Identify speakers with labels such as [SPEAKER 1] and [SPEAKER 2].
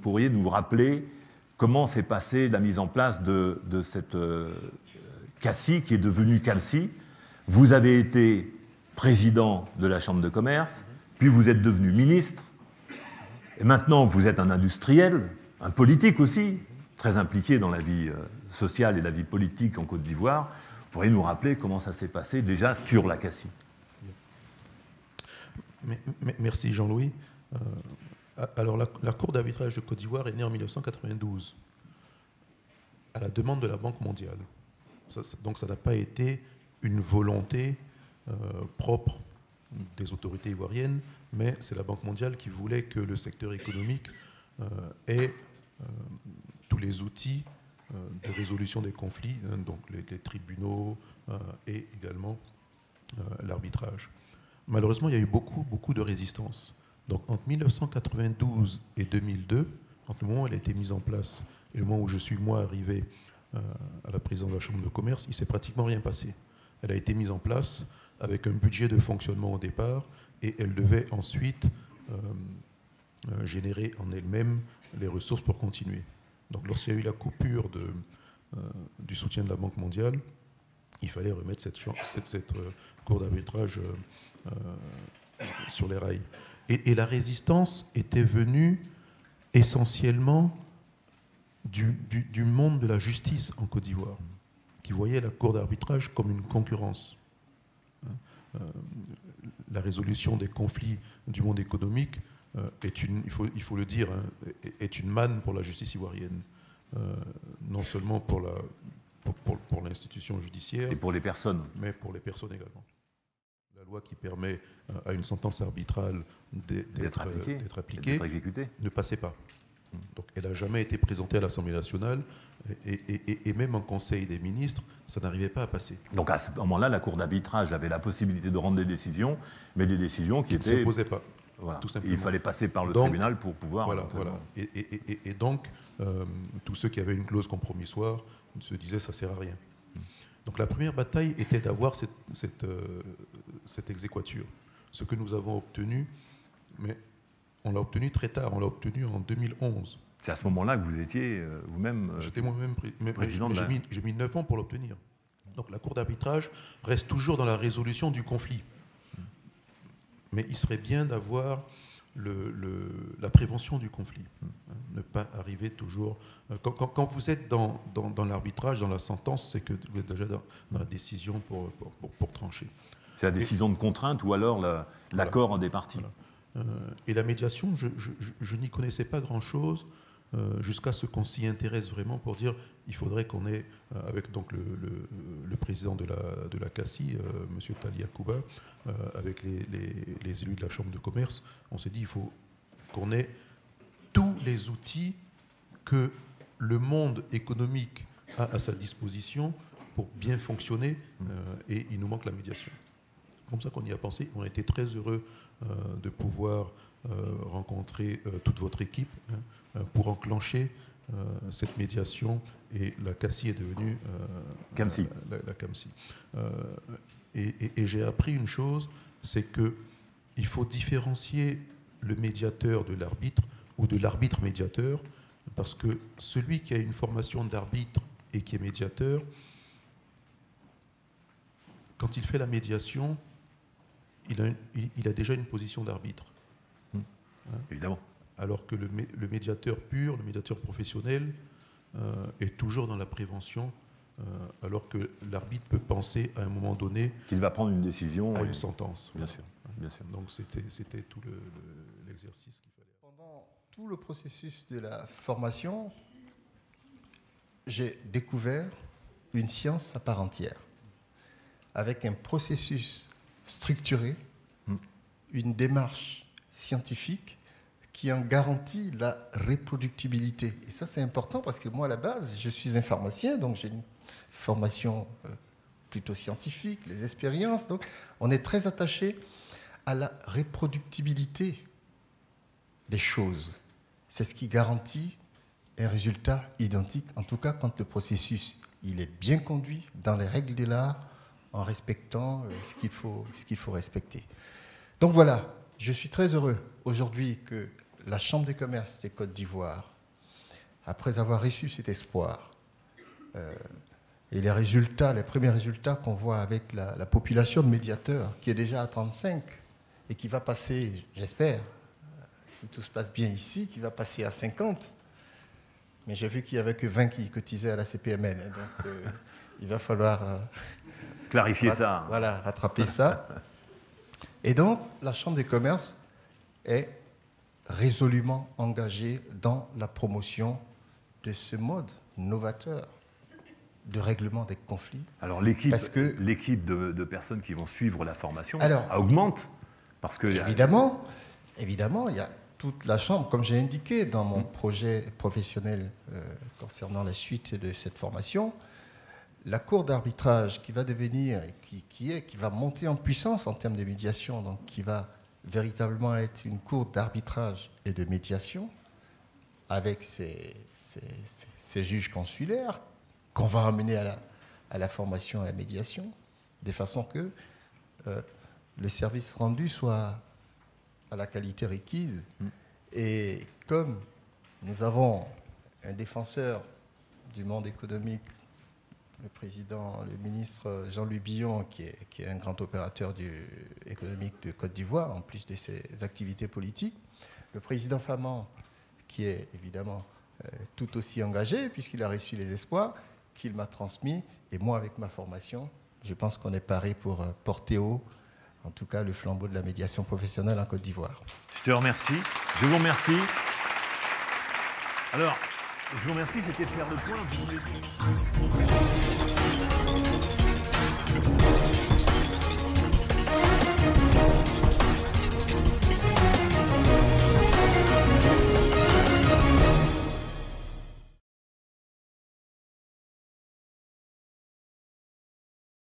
[SPEAKER 1] pourriez nous rappeler comment s'est passée la mise en place de cette CACI qui est devenue CAMSI. Vous avez été président de la Chambre de commerce, puis vous êtes devenu ministre, et maintenant vous êtes un industriel, un politique aussi, très impliqué dans la vie sociale et la vie politique en Côte d'Ivoire. Vous pourriez nous rappeler comment ça s'est passé déjà sur la CACI?
[SPEAKER 2] Merci Jean-Louis. Alors la Cour d'arbitrage de Côte d'Ivoire est née en 1992 à la demande de la Banque mondiale. Donc ça n'a pas été une volonté propre des autorités ivoiriennes, mais c'est la Banque mondiale qui voulait que le secteur économique ait tous les outils de résolution des conflits, donc les tribunaux et également l'arbitrage. Malheureusement, il y a eu beaucoup de résistance. Donc entre 1992 et 2002, entre le moment où elle a été mise en place et le moment où je suis moi arrivé à la présidence de la Chambre de commerce, il ne s'est pratiquement rien passé. Elle a été mise en place avec un budget de fonctionnement au départ et elle devait ensuite générer en elle-même les ressources pour continuer. Donc lorsqu'il y a eu la coupure du soutien de la Banque mondiale, il fallait remettre cette cour d'arbitrage sur les rails. Et la résistance était venue essentiellement du monde de la justice en Côte d'Ivoire, qui voyait la cour d'arbitrage comme une concurrence. La résolution des conflits du monde économique il faut le dire, est une manne pour la justice ivoirienne, non seulement pour l'institution judiciaire,
[SPEAKER 1] et pour les personnes,
[SPEAKER 2] mais pour les personnes également. La loi qui permet à une sentence arbitrale d'être appliquée,
[SPEAKER 1] d'être exécutée,
[SPEAKER 2] ne passait pas. Donc elle n'a jamais été présentée à l'Assemblée nationale et même en Conseil des ministres, ça n'arrivait pas à passer.
[SPEAKER 1] Donc à ce moment-là, la Cour d'arbitrage avait la possibilité de rendre des décisions, mais des décisions qui étaient...
[SPEAKER 2] ne s'imposaient pas.
[SPEAKER 1] Voilà.
[SPEAKER 2] Tout simplement.
[SPEAKER 1] Il fallait passer par le tribunal pour pouvoir...
[SPEAKER 2] Voilà. Et donc, tous ceux qui avaient une clause compromissoire se disaient ça ne sert à rien. Donc la première bataille était d'avoir cette exéquature. Ce que nous avons obtenu, mais on l'a obtenu très tard, on l'a obtenu en 2011.
[SPEAKER 1] C'est à ce moment-là que vous étiez vous-même
[SPEAKER 2] J'étais moi-même
[SPEAKER 1] président de la...
[SPEAKER 2] J'ai mis 9 ans pour l'obtenir. Donc la Cour d'arbitrage reste toujours dans la résolution du conflit. Mais il serait bien d'avoir la prévention du conflit. Ne pas arriver toujours... Quand vous êtes dans l'arbitrage, dans la sentence, c'est que vous êtes déjà dans la décision pour trancher.
[SPEAKER 1] C'est la décision de contrainte ou alors l'accord des parties.
[SPEAKER 2] Voilà. Et la médiation, je n'y connaissais pas grand-chose jusqu'à ce qu'on s'y intéresse vraiment pour dire il faudrait qu'on ait, avec donc le président de la CACI, M. Tali Akouba, avec les élus de la Chambre de commerce, on s'est dit il faut qu'on ait tous les outils que le monde économique a à sa disposition pour bien fonctionner, et il nous manque la médiation. Comme ça qu'on y a pensé, on a été très heureux de pouvoir rencontrer toute votre équipe pour enclencher cette médiation, et la CACI est devenue
[SPEAKER 1] CAMSI.
[SPEAKER 2] La CAMSI. Et j'ai appris une chose, c'est qu'il faut différencier le médiateur de l'arbitre ou de l'arbitre médiateur, parce que celui qui a une formation d'arbitre et qui est médiateur, quand il fait la médiation, il a déjà une position d'arbitre.
[SPEAKER 1] Évidemment.
[SPEAKER 2] Alors que le médiateur pur, le médiateur professionnel, est toujours dans la prévention, alors que l'arbitre peut penser à un moment donné
[SPEAKER 1] qu'il va prendre une décision
[SPEAKER 2] à une sentence.
[SPEAKER 1] Bien sûr, bien sûr.
[SPEAKER 2] Donc c'était tout l'exercice qu'il fallait.
[SPEAKER 3] Pendant tout le processus de la formation, j'ai découvert une science à part entière, avec un processus structuré, une démarche scientifique qui en garantit la reproductibilité. Et ça, c'est important parce que moi, à la base, je suis un pharmacien, donc j'ai une formation plutôt scientifique, les expériences. Donc, on est très attaché à la reproductibilité des choses. C'est ce qui garantit un résultat identique, en tout cas quand le processus il est bien conduit dans les règles de l'art, en respectant ce qu'il faut respecter. Donc voilà, je suis très heureux aujourd'hui que la Chambre de commerce de Côte d'Ivoire, après avoir reçu cet espoir, et les résultats, les premiers résultats qu'on voit avec la population de médiateurs, qui est déjà à 35, et qui va passer, j'espère, si tout se passe bien ici, qui va passer à 50. Mais j'ai vu qu'il n'y avait que 20 qui cotisaient à la CPMN. Donc, il va falloir
[SPEAKER 1] clarifier ça.
[SPEAKER 3] Voilà, rattraper ça. Et donc, la Chambre des commerces est résolument engagée dans la promotion de ce mode novateur de règlement des conflits.
[SPEAKER 1] Alors l'équipe de personnes qui vont suivre la formation augmente parce que
[SPEAKER 3] évidemment, il y a toute la Chambre, comme j'ai indiqué dans mon projet professionnel concernant la suite de cette formation, la cour d'arbitrage qui va devenir, qui va monter en puissance en termes de médiation, donc qui va véritablement être une cour d'arbitrage et de médiation avec ces juges consulaires qu'on va ramener à la formation, à la médiation, de façon que le service rendu soit à la qualité requise. Et comme nous avons un défenseur du monde économique, le ministre Jean-Louis Billon, qui est un grand opérateur économique de Côte d'Ivoire, en plus de ses activités politiques, le président Faman, qui est évidemment tout aussi engagé, puisqu'il a reçu les espoirs qu'il m'a transmis, et moi, avec ma formation, je pense qu'on est paré pour porter haut, en tout cas, le flambeau de la médiation professionnelle en Côte d'Ivoire.
[SPEAKER 1] Je te remercie. Je vous remercie. Alors, je vous remercie, c'était de faire le point.